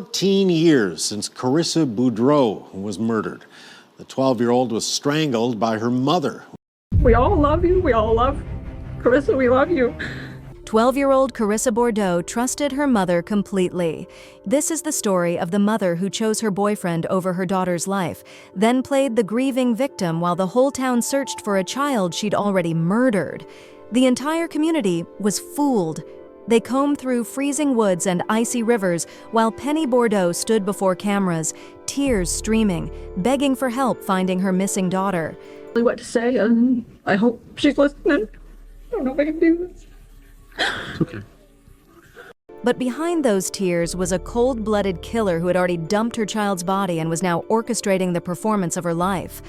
14 years since Carissa Bordeaux was murdered. The 12-year-old was strangled by her mother. We all love you. We all love Carissa. We love you. 12-year-old Carissa Bordeaux trusted her mother completely. This is the story of the mother who chose her boyfriend over her daughter's life, then played the grieving victim while the whole town searched for a child she'd already murdered. The entire community was fooled. They combed through freezing woods and icy rivers while Penny Bordeaux stood before cameras, tears streaming, begging for help finding her missing daughter. What to say, and I hope she's listening. I don't know if I can do this. It's okay. But behind those tears was a cold-blooded killer who had already dumped her child's body and was now orchestrating the performance of her life.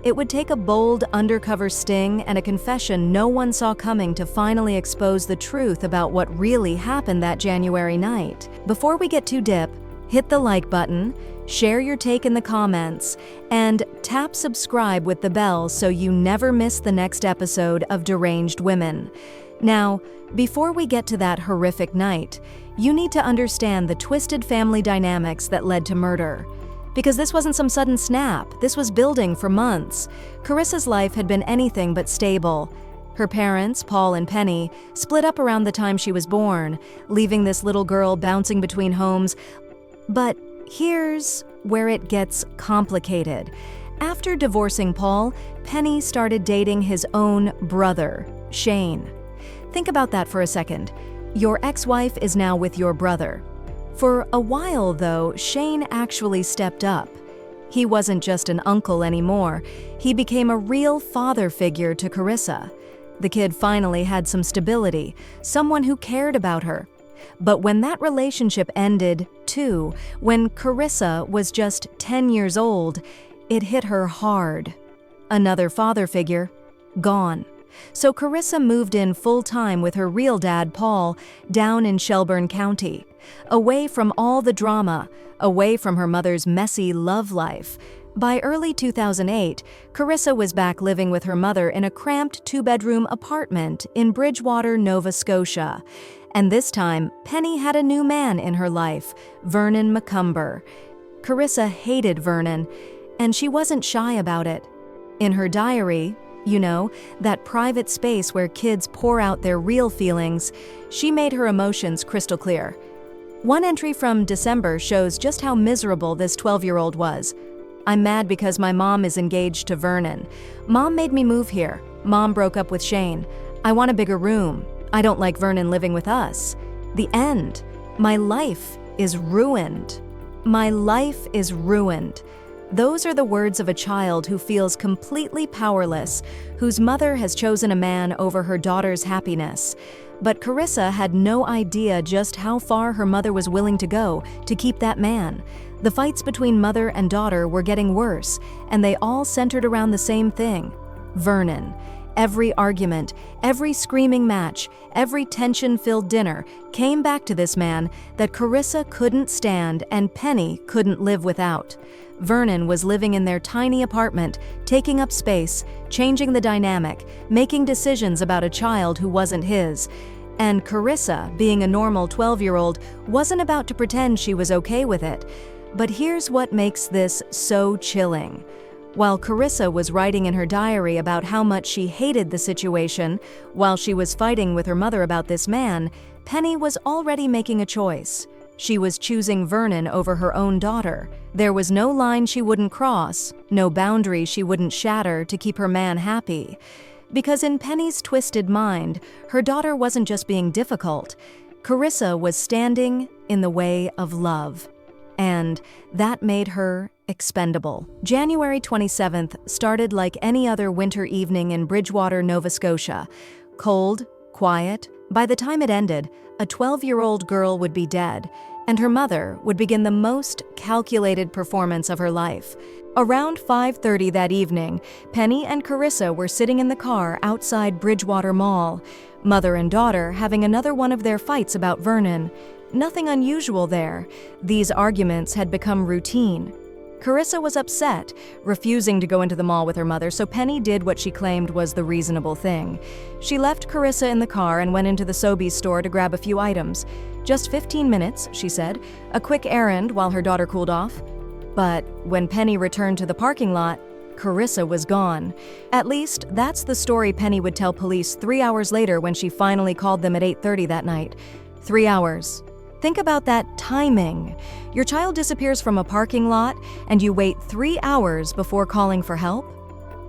It would take a bold, undercover sting and a confession no one saw coming to finally expose the truth about what really happened that January night. Before we get too deep, hit the like button, share your take in the comments, and tap subscribe with the bell so you never miss the next episode of Deranged Women. Now, before we get to that horrific night, you need to understand the twisted family dynamics that led to murder. Because this wasn't some sudden snap, this was building for months. Carissa's life had been anything but stable. Her parents, Paul and Penny, split up around the time she was born, leaving this little girl bouncing between homes. But here's where it gets complicated. After divorcing Paul, Penny started dating his own brother, Shane. Think about that for a second. Your ex-wife is now with your brother. For a while, though, Shane actually stepped up. He wasn't just an uncle anymore. He became a real father figure to Carissa. The kid finally had some stability, someone who cared about her. But when that relationship ended, too, when Carissa was just 10 years old, it hit her hard. Another father figure, gone. So Carissa moved in full-time with her real dad, Paul, down in Shelburne County, away from all the drama, away from her mother's messy love life. By early 2008, Carissa was back living with her mother in a cramped two-bedroom apartment in Bridgewater, Nova Scotia. And this time, Penny had a new man in her life, Vernon McCumber. Carissa hated Vernon, and she wasn't shy about it. In her diary, you know, that private space where kids pour out their real feelings, she made her emotions crystal clear. One entry from December shows just how miserable this 12-year-old was. "I'm mad because my mom is engaged to Vernon. Mom made me move here. Mom broke up with Shane. I want a bigger room. I don't like Vernon living with us. The end. My life is ruined. My life is ruined." Those are the words of a child who feels completely powerless, whose mother has chosen a man over her daughter's happiness. But Carissa had no idea just how far her mother was willing to go to keep that man. The fights between mother and daughter were getting worse, and they all centered around the same thing: Vernon. Every argument, every screaming match, every tension-filled dinner came back to this man that Carissa couldn't stand and Penny couldn't live without. Vernon was living in their tiny apartment, taking up space, changing the dynamic, making decisions about a child who wasn't his. And Carissa, being a normal 12-year-old, wasn't about to pretend she was okay with it. But here's what makes this so chilling. While Carissa was writing in her diary about how much she hated the situation, while she was fighting with her mother about this man, Penny was already making a choice. She was choosing Vernon over her own daughter. There was no line she wouldn't cross, no boundary she wouldn't shatter to keep her man happy. Because in Penny's twisted mind, her daughter wasn't just being difficult. Carissa was standing in the way of love. And that made her expendable. January 27th started like any other winter evening in Bridgewater, Nova Scotia. Cold, quiet. By the time it ended, a 12-year-old girl would be dead, and her mother would begin the most calculated performance of her life. Around 5:30 that evening, Penny and Carissa were sitting in the car outside Bridgewater Mall, mother and daughter having another one of their fights about Vernon. Nothing unusual there. These arguments had become routine. Carissa was upset, refusing to go into the mall with her mother, so Penny did what she claimed was the reasonable thing. She left Carissa in the car and went into the Sobeys store to grab a few items. Just 15 minutes, she said, a quick errand while her daughter cooled off. But when Penny returned to the parking lot, Carissa was gone. At least, that's the story Penny would tell police 3 hours later when she finally called them at 8:30 that night. 3 hours. Think about that timing. Your child disappears from a parking lot, and you wait 3 hours before calling for help?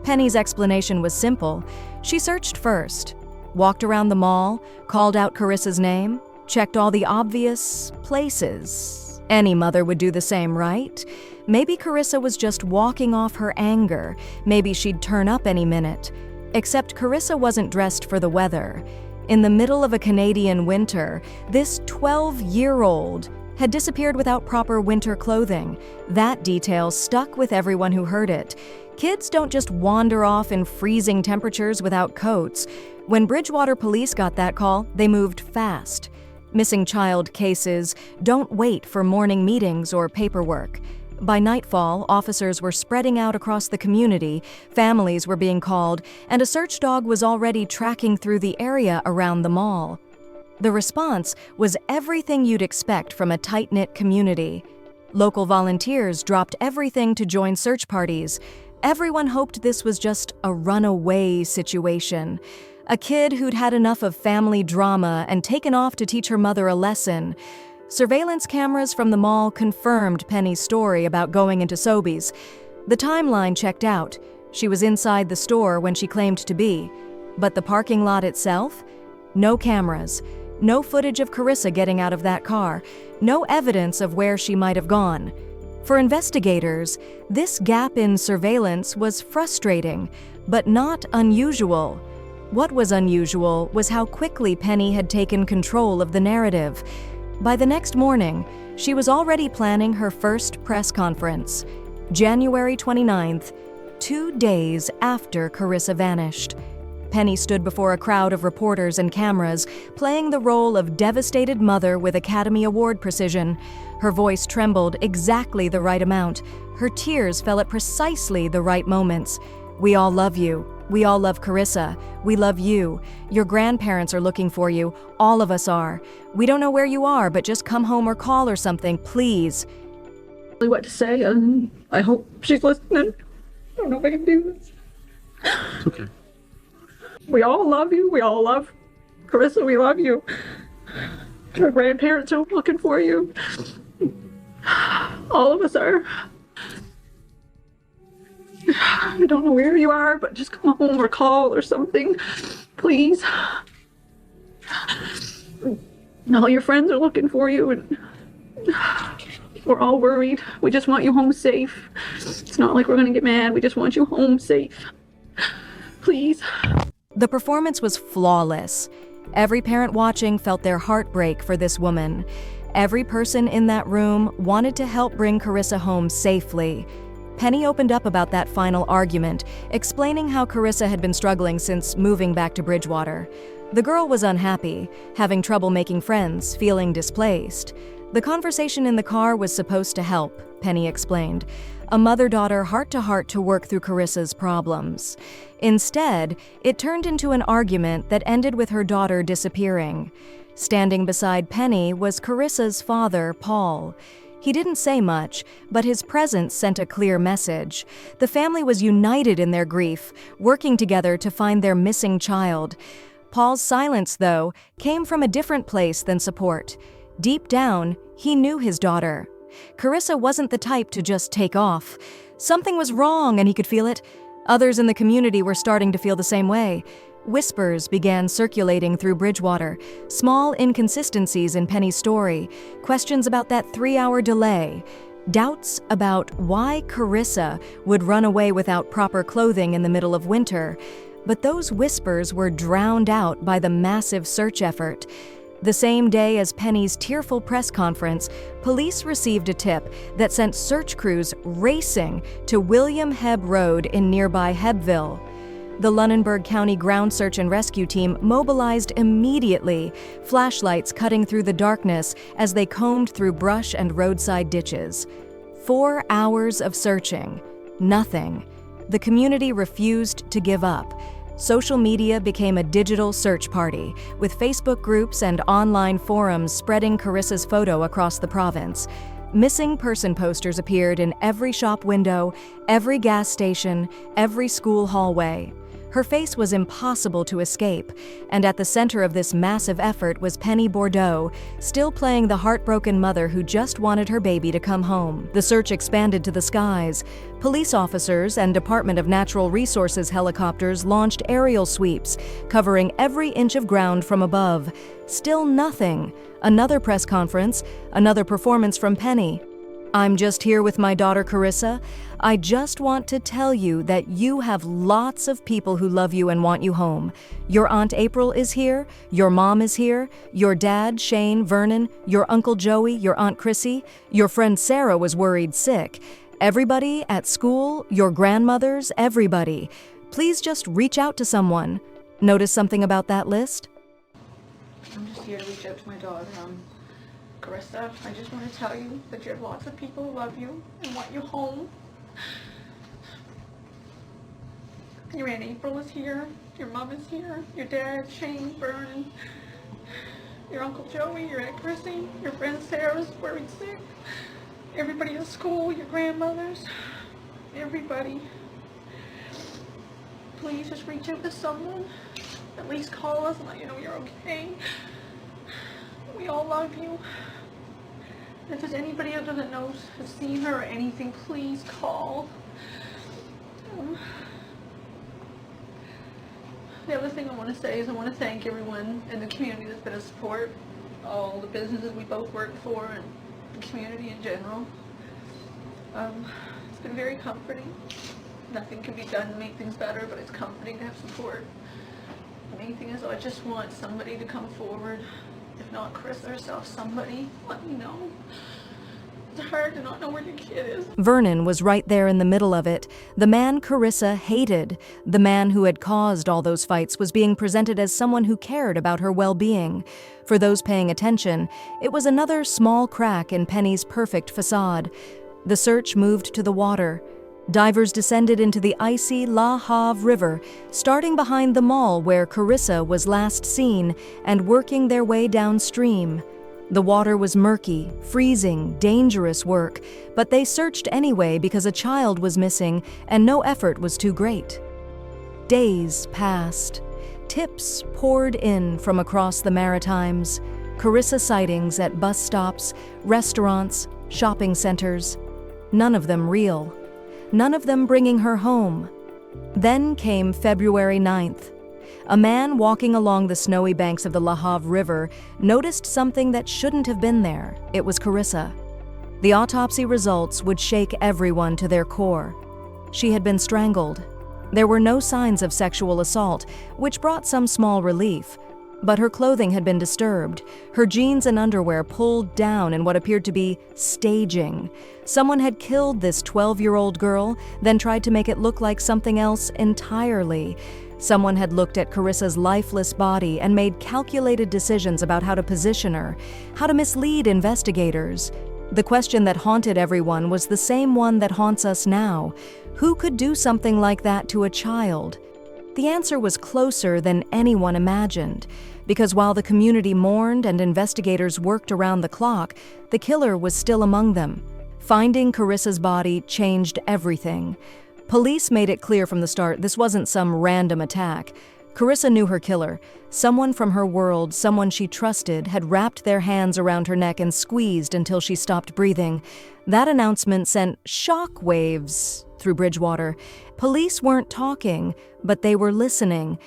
Penny's explanation was simple. She searched first, walked around the mall, called out Carissa's name, checked all the obvious places. Any mother would do the same, right? Maybe Carissa was just walking off her anger. Maybe she'd turn up any minute. Except Carissa wasn't dressed for the weather. In the middle of a Canadian winter, this 12-year-old had disappeared without proper winter clothing. That detail stuck with everyone who heard it. Kids don't just wander off in freezing temperatures without coats. When Bridgewater police got that call, they moved fast. Missing child cases don't wait for morning meetings or paperwork. By nightfall, officers were spreading out across the community, families were being called, and a search dog was already tracking through the area around the mall. The response was everything you'd expect from a tight-knit community. Local volunteers dropped everything to join search parties. Everyone hoped this was just a runaway situation. A kid who'd had enough of family drama and taken off to teach her mother a lesson. Surveillance cameras from the mall confirmed Penny's story about going into Sobeys. The timeline checked out. She was inside the store when she claimed to be. But the parking lot itself? No cameras. No footage of Carissa getting out of that car. No evidence of where she might have gone. For investigators, this gap in surveillance was frustrating, but not unusual. What was unusual was how quickly Penny had taken control of the narrative. By the next morning, she was already planning her first press conference, January 29th, 2 days after Carissa vanished. Penny stood before a crowd of reporters and cameras, playing the role of devastated mother with Academy Award precision. Her voice trembled exactly the right amount. Her tears fell at precisely the right moments. We all love you. We all love Carissa. We love you. Your grandparents are looking for you. All of us are. We don't know where you are, but just come home or call or something, please. What to say, and I hope she's listening. I don't know if I can do this. It's okay. We all love you. We all love Carissa. We love you. Your grandparents are looking for you. All of us are. I don't know where you are, but just come home or call or something, please. All your friends are looking for you, and we're all worried. We just want you home safe. It's not like we're gonna get mad. We just want you home safe. Please. The performance was flawless. Every parent watching felt their heart break for this woman. Every person in that room wanted to help bring Carissa home safely. Penny opened up about that final argument, explaining how Carissa had been struggling since moving back to Bridgewater. The girl was unhappy, having trouble making friends, feeling displaced. The conversation in the car was supposed to help, Penny explained. A mother-daughter heart-to-heart to work through Carissa's problems. Instead, it turned into an argument that ended with her daughter disappearing. Standing beside Penny was Carissa's father, Paul. He didn't say much, but his presence sent a clear message. The family was united in their grief, working together to find their missing child. Paul's silence, though, came from a different place than support. Deep down, he knew his daughter. Carissa wasn't the type to just take off. Something was wrong, and he could feel it. Others in the community were starting to feel the same way. Whispers began circulating through Bridgewater, small inconsistencies in Penny's story, questions about that 3-hour delay, doubts about why Carissa would run away without proper clothing in the middle of winter. But those whispers were drowned out by the massive search effort. The same day as Penny's tearful press conference, police received a tip that sent search crews racing to William Hebb Road in nearby Hebbville. The Lunenburg County Ground Search and Rescue Team mobilized immediately, flashlights cutting through the darkness as they combed through brush and roadside ditches. 4 hours of searching. Nothing. The community refused to give up. Social media became a digital search party, with Facebook groups and online forums spreading Carissa's photo across the province. Missing person posters appeared in every shop window, every gas station, every school hallway. Her face was impossible to escape, and at the center of this massive effort was Penny Bordeaux, still playing the heartbroken mother who just wanted her baby to come home. The search expanded to the skies. Police officers and Department of Natural Resources helicopters launched aerial sweeps, covering every inch of ground from above. Still nothing. Another press conference, another performance from Penny. "I'm just here with my daughter Carissa. I just want to tell you that you have lots of people who love you and want you home. Your Aunt April is here, your mom is here, your dad, Shane, Vernon, your Uncle Joey, your Aunt Chrissy, your friend Sarah was worried sick. Everybody at school, your grandmothers, everybody. Please just reach out to someone." Notice something about that list? I'm just here to reach out to my daughter. Carissa, I just want to tell you that you have lots of people who love you and want you home. Your Aunt April is here, your mom is here, your dad, Shane, Vernon, your Uncle Joey, your Aunt Chrissy, your friend Sarah's worried sick, everybody at school, your grandmothers, everybody. Please just reach out to someone. At least call us and let you know you're okay. We all love you. If there's anybody out there that knows, has seen her or anything, please call. The other thing I want to say is I want to thank everyone in the community that's been a support, all the businesses we both work for and the community in general. It's been very comforting. Nothing can be done to make things better, but it's comforting to have support. The main thing is I just want somebody to come forward. If not Carissa herself, somebody, let me know. It's hard to not know where your kid is. Vernon was right there in the middle of it. The man Carissa hated, the man who had caused all those fights, was being presented as someone who cared about her well-being. For those paying attention, it was another small crack in Penny's perfect facade. The search moved to the water. Divers descended into the icy La Havre River, starting behind the mall where Carissa was last seen, and working their way downstream. The water was murky, freezing, dangerous work, but they searched anyway because a child was missing and no effort was too great. Days passed. Tips poured in from across the Maritimes. Carissa sightings at bus stops, restaurants, shopping centers. None of them real. None of them bringing her home. Then came February 9th. A man walking along the snowy banks of the La Havre River noticed something that shouldn't have been there. It was Carissa. The autopsy results would shake everyone to their core. She had been strangled. There were no signs of sexual assault, which brought some small relief. But her clothing had been disturbed, her jeans and underwear pulled down in what appeared to be staging. Someone had killed this 12-year-old girl, then tried to make it look like something else entirely. Someone had looked at Carissa's lifeless body and made calculated decisions about how to position her, how to mislead investigators. The question that haunted everyone was the same one that haunts us now. Who could do something like that to a child? The answer was closer than anyone imagined, because while the community mourned and investigators worked around the clock, the killer was still among them. Finding Carissa's body changed everything. Police made it clear from the start this wasn't some random attack. Carissa knew her killer. Someone from her world, someone she trusted, had wrapped their hands around her neck and squeezed until she stopped breathing. That announcement sent shock waves through Bridgewater. Police weren't talking, but they were listening.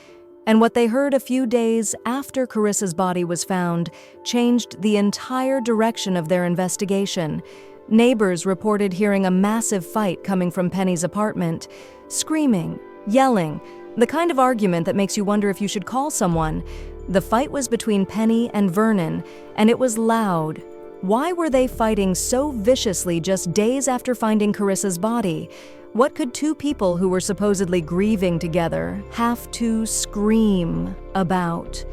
And what they heard a few days after Carissa's body was found changed the entire direction of their investigation. Neighbors reported hearing a massive fight coming from Penny's apartment. Screaming, yelling, the kind of argument that makes you wonder if you should call someone. The fight was between Penny and Vernon, and it was loud. Why were they fighting so viciously just days after finding Carissa's body? What could two people who were supposedly grieving together have to scream about?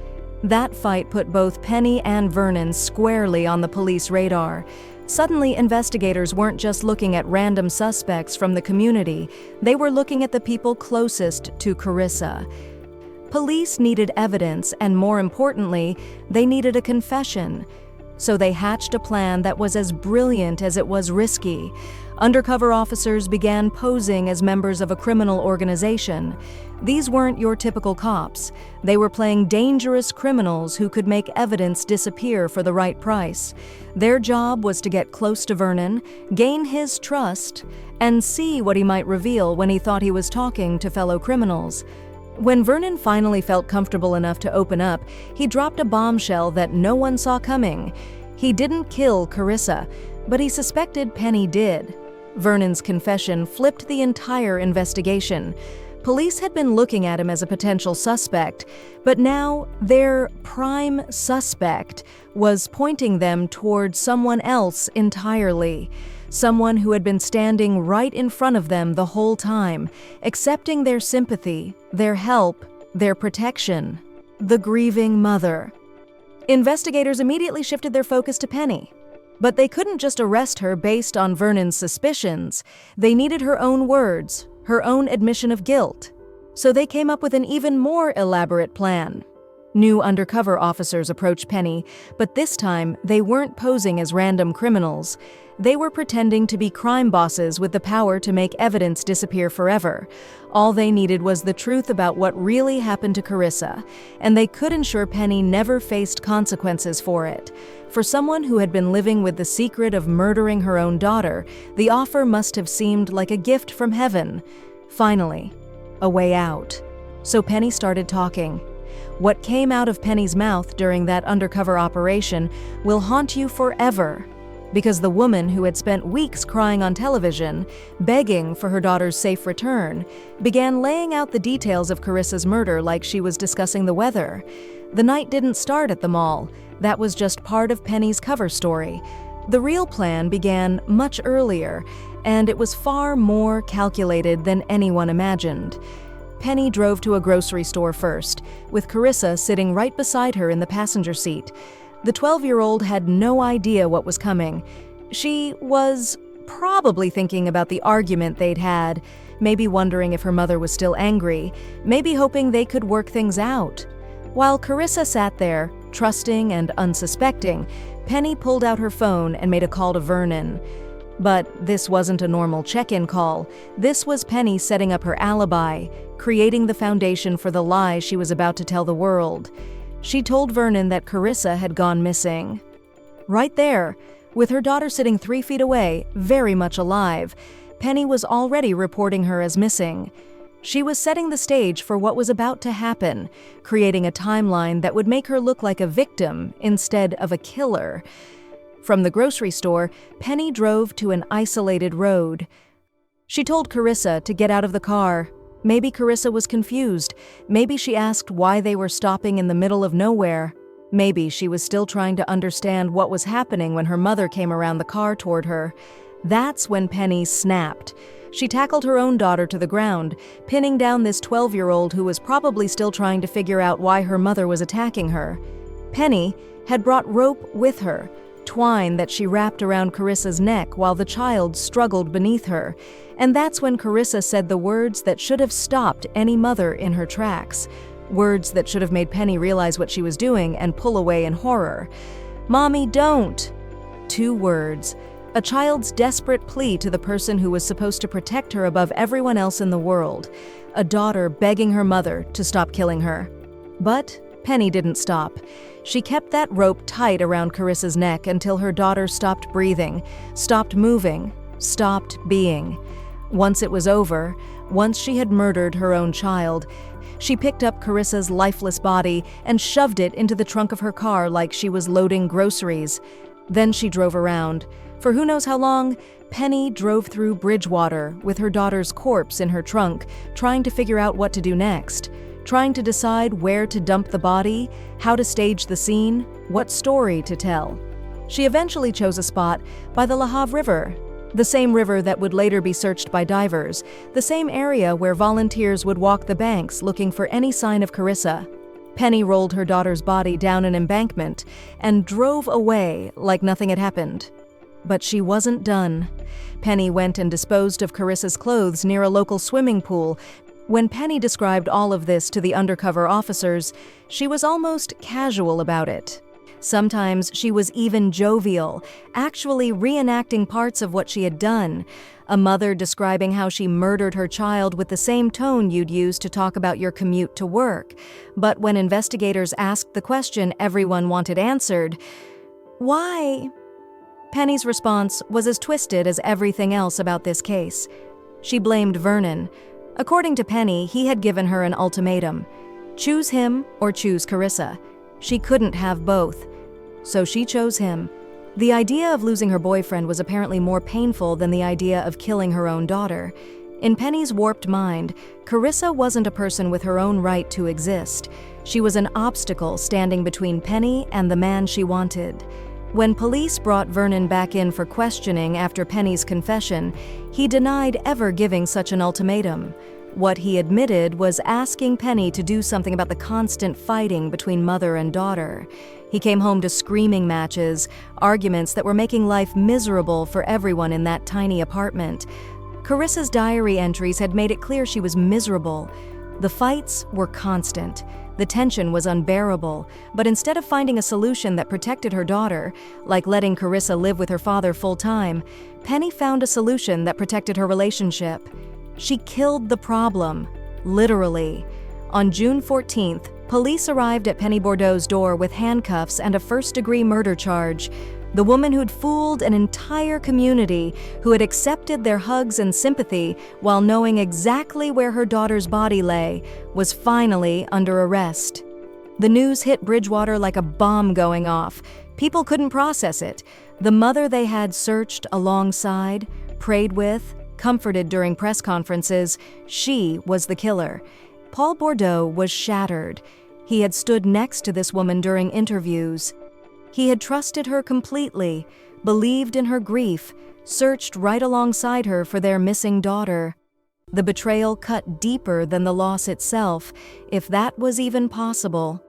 That fight put both Penny and Vernon squarely on the police radar. Suddenly, investigators weren't just looking at random suspects from the community, they were looking at the people closest to Carissa. Police needed evidence, and more importantly, they needed a confession. So they hatched a plan that was as brilliant as it was risky. Undercover officers began posing as members of a criminal organization. These weren't your typical cops. They were playing dangerous criminals who could make evidence disappear for the right price. Their job was to get close to Vernon, gain his trust, and see what he might reveal when he thought he was talking to fellow criminals. When Vernon finally felt comfortable enough to open up, he dropped a bombshell that no one saw coming. He didn't kill Carissa, but he suspected Penny did. Vernon's confession flipped the entire investigation. Police had been looking at him as a potential suspect, but now their prime suspect was pointing them toward someone else entirely. Someone who had been standing right in front of them the whole time, accepting their sympathy, their help, their protection. The grieving mother. Investigators immediately shifted their focus to Penny. But they couldn't just arrest her based on Vernon's suspicions. They needed her own words, her own admission of guilt. So they came up with an even more elaborate plan. New undercover officers approached Penny, but this time they weren't posing as random criminals. They were pretending to be crime bosses with the power to make evidence disappear forever. All they needed was the truth about what really happened to Carissa, and they could ensure Penny never faced consequences for it. For someone who had been living with the secret of murdering her own daughter, the offer must have seemed like a gift from heaven. Finally, a way out. So Penny started talking. What came out of Penny's mouth during that undercover operation will haunt you forever. Because the woman who had spent weeks crying on television, begging for her daughter's safe return, began laying out the details of Carissa's murder like she was discussing the weather. The night didn't start at the mall. That was just part of Penny's cover story. The real plan began much earlier, and it was far more calculated than anyone imagined. Penny drove to a grocery store first, with Carissa sitting right beside her in the passenger seat. The 12-year-old had no idea what was coming. She was probably thinking about the argument they'd had, maybe wondering if her mother was still angry, maybe hoping they could work things out. While Carissa sat there, trusting and unsuspecting, Penny pulled out her phone and made a call to Vernon. But this wasn't a normal check-in call. This was Penny setting up her alibi, creating the foundation for the lie she was about to tell the world. She told Vernon that Carissa had gone missing. Right there, with her daughter sitting 3 feet away, very much alive, Penny was already reporting her as missing. She was setting the stage for what was about to happen, creating a timeline that would make her look like a victim instead of a killer. From the grocery store, Penny drove to an isolated road. She told Carissa to get out of the car. Maybe Carissa was confused. Maybe she asked why they were stopping in the middle of nowhere. Maybe she was still trying to understand what was happening when her mother came around the car toward her. That's when Penny snapped. She tackled her own daughter to the ground, pinning down this 12-year-old who was probably still trying to figure out why her mother was attacking her. Penny had brought rope with her, twine that she wrapped around Carissa's neck while the child struggled beneath her. And that's when Carissa said the words that should have stopped any mother in her tracks. Words that should have made Penny realize what she was doing and pull away in horror. "Mommy, don't!" 2 words. A child's desperate plea to the person who was supposed to protect her above everyone else in the world. A daughter begging her mother to stop killing her. But Penny didn't stop. She kept that rope tight around Carissa's neck until her daughter stopped breathing, stopped moving, stopped being. Once it was over, once she had murdered her own child, she picked up Carissa's lifeless body and shoved it into the trunk of her car like she was loading groceries. Then she drove around. For who knows how long, Penny drove through Bridgewater with her daughter's corpse in her trunk, trying to figure out what to do next, trying to decide where to dump the body, how to stage the scene, what story to tell. She eventually chose a spot by the La Havre River, the same river that would later be searched by divers, the same area where volunteers would walk the banks looking for any sign of Carissa. Penny rolled her daughter's body down an embankment and drove away like nothing had happened. But she wasn't done. Penny went and disposed of Carissa's clothes near a local swimming pool. When Penny described all of this to the undercover officers, she was almost casual about it. Sometimes she was even jovial, actually reenacting parts of what she had done. A mother describing how she murdered her child with the same tone you'd use to talk about your commute to work. But when investigators asked the question everyone wanted answered, "Why?" Penny's response was as twisted as everything else about this case. She blamed Vernon. According to Penny, he had given her an ultimatum. Choose him or choose Carissa. She couldn't have both. So she chose him. The idea of losing her boyfriend was apparently more painful than the idea of killing her own daughter. In Penny's warped mind, Carissa wasn't a person with her own right to exist. She was an obstacle standing between Penny and the man she wanted. When police brought Vernon back in for questioning after Penny's confession, he denied ever giving such an ultimatum. What he admitted was asking Penny to do something about the constant fighting between mother and daughter. He came home to screaming matches, arguments that were making life miserable for everyone in that tiny apartment. Carissa's diary entries had made it clear she was miserable. The fights were constant. The tension was unbearable, but instead of finding a solution that protected her daughter, like letting Carissa live with her father full-time, Penny found a solution that protected her relationship. She killed the problem, literally. On June 14th, police arrived at Penny Bordeaux's door with handcuffs and a first-degree murder charge. The woman who'd fooled an entire community, who had accepted their hugs and sympathy while knowing exactly where her daughter's body lay, was finally under arrest. The news hit Bridgewater like a bomb going off. People couldn't process it. The mother they had searched alongside, prayed with, comforted during press conferences, she was the killer. Paul Bordeaux was shattered. He had stood next to this woman during interviews. He had trusted her completely, believed in her grief, searched right alongside her for their missing daughter. The betrayal cut deeper than the loss itself, if that was even possible.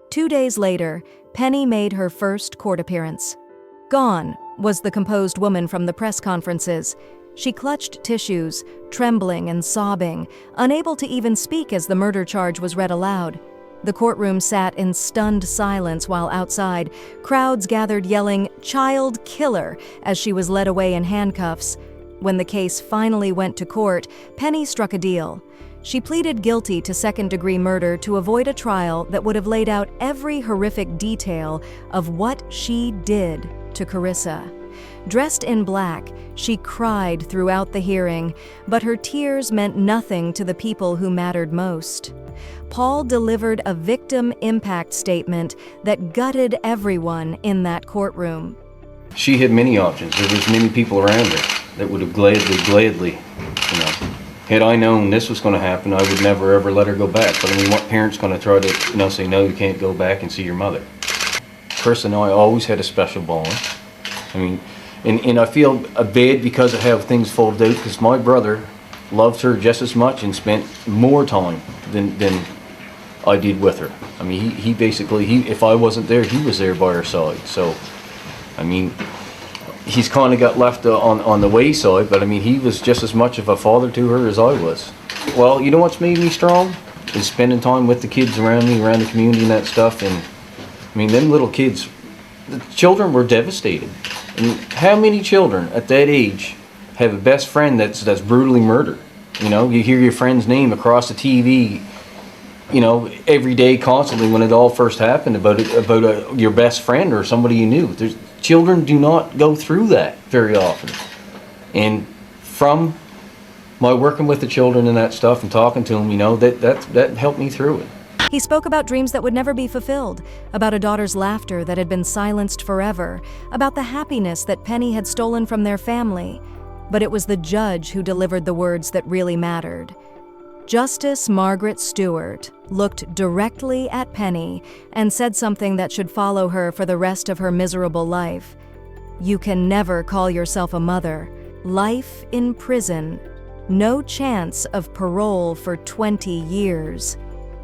2 days later, Penny made her first court appearance. Gone was the composed woman from the press conferences. She clutched tissues, trembling and sobbing, unable to even speak as the murder charge was read aloud. The courtroom sat in stunned silence while outside, crowds gathered yelling, "Child killer," as she was led away in handcuffs. When the case finally went to court, Penny struck a deal. She pleaded guilty to second-degree murder to avoid a trial that would have laid out every horrific detail of what she did to Carissa. Dressed in black, she cried throughout the hearing, but her tears meant nothing to the people who mattered most. Paul delivered a victim impact statement that gutted everyone in that courtroom. She had many options. There was many people around her that would have gladly, had I known this was going to happen, I would never ever let her go back. But I mean, what parent's going to try to, say, no, you can't go back and see your mother? Chris and I always had a special bond. I mean, and I feel bad because I have things folded out, because my brother loved her just as much and spent more time than I did with her. I mean, he basically, if I wasn't there, he was there by her side. So, I mean, he's kind of got left on the wayside, but I mean, he was just as much of a father to her as I was. Well, you know what's made me strong? Is spending time with the kids around me, around the community and that stuff. And I mean, them little kids, the children were devastated. And how many children at that age have a best friend that's brutally murdered? You hear your friend's name across the TV, every day, constantly, when it all first happened, about your best friend or somebody you knew. Children do not go through that very often. And from my working with the children and that stuff and talking to them, that helped me through it. He spoke about dreams that would never be fulfilled, about a daughter's laughter that had been silenced forever, about the happiness that Penny had stolen from their family. But it was the judge who delivered the words that really mattered. Justice Margaret Stewart looked directly at Penny and said something that should follow her for the rest of her miserable life. "You can never call yourself a mother. Life in prison. No chance of parole for 20 years.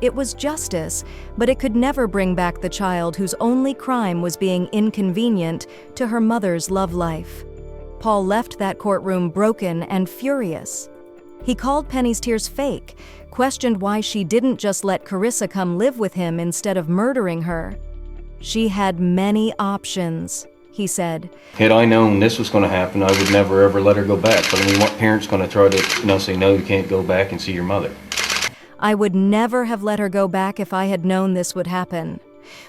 It was justice, but it could never bring back the child whose only crime was being inconvenient to her mother's love life. Paul left that courtroom broken and furious. He called Penny's tears fake, questioned why she didn't just let Carissa come live with him instead of murdering her. She had many options, he said. Had I known this was going to happen, I would never ever let her go back. But I mean, what parent's going to try to, say, no, you can't go back and see your mother? I would never have let her go back if I had known this would happen.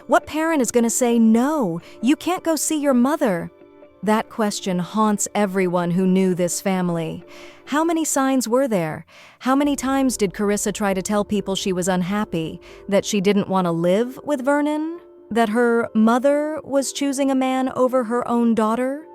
What parent is going to say, no, you can't go see your mother? That question haunts everyone who knew this family. How many signs were there? How many times did Carissa try to tell people she was unhappy, that she didn't want to live with Vernon? That her mother was choosing a man over her own daughter?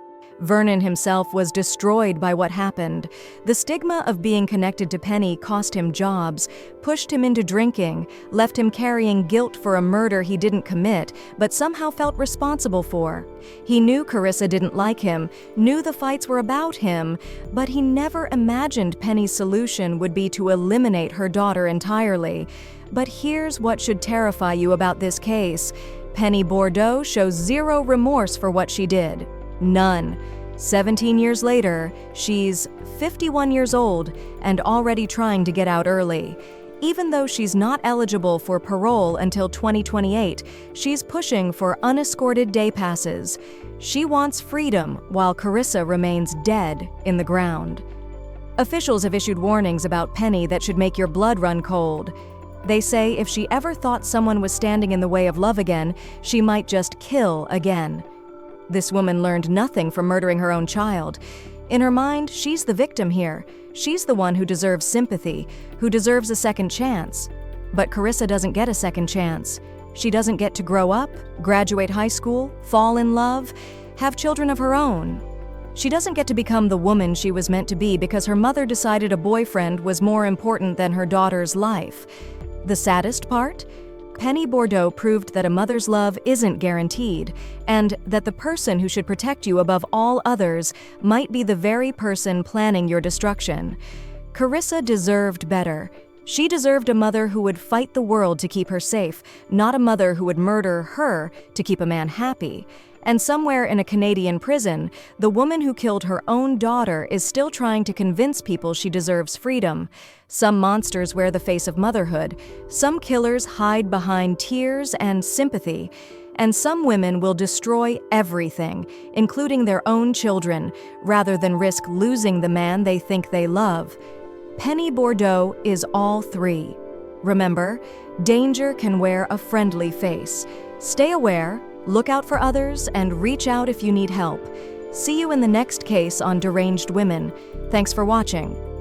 Vernon himself was destroyed by what happened. The stigma of being connected to Penny cost him jobs, pushed him into drinking, left him carrying guilt for a murder he didn't commit, but somehow felt responsible for. He knew Carissa didn't like him, knew the fights were about him, but he never imagined Penny's solution would be to eliminate her daughter entirely. But here's what should terrify you about this case. Penny Bordeaux shows zero remorse for what she did. None. 17 years later, she's 51 years old and already trying to get out early. Even though she's not eligible for parole until 2028, she's pushing for unescorted day passes. She wants freedom while Carissa remains dead in the ground. Officials have issued warnings about Penny that should make your blood run cold. They say if she ever thought someone was standing in the way of love again, she might just kill again. This woman learned nothing from murdering her own child. In her mind, she's the victim here. She's the one who deserves sympathy, who deserves a second chance. But Carissa doesn't get a second chance. She doesn't get to grow up, graduate high school, fall in love, have children of her own. She doesn't get to become the woman she was meant to be because her mother decided a boyfriend was more important than her daughter's life. The saddest part? Penny Bordeaux proved that a mother's love isn't guaranteed, and that the person who should protect you above all others might be the very person planning your destruction. Carissa deserved better. She deserved a mother who would fight the world to keep her safe, not a mother who would murder her to keep a man happy. And somewhere in a Canadian prison, the woman who killed her own daughter is still trying to convince people she deserves freedom. Some monsters wear the face of motherhood. Some killers hide behind tears and sympathy. And some women will destroy everything, including their own children, rather than risk losing the man they think they love. Penny Bordeaux is all three. Remember, danger can wear a friendly face. Stay aware, look out for others, and reach out if you need help. See you in the next case on Deranged Women. Thanks for watching.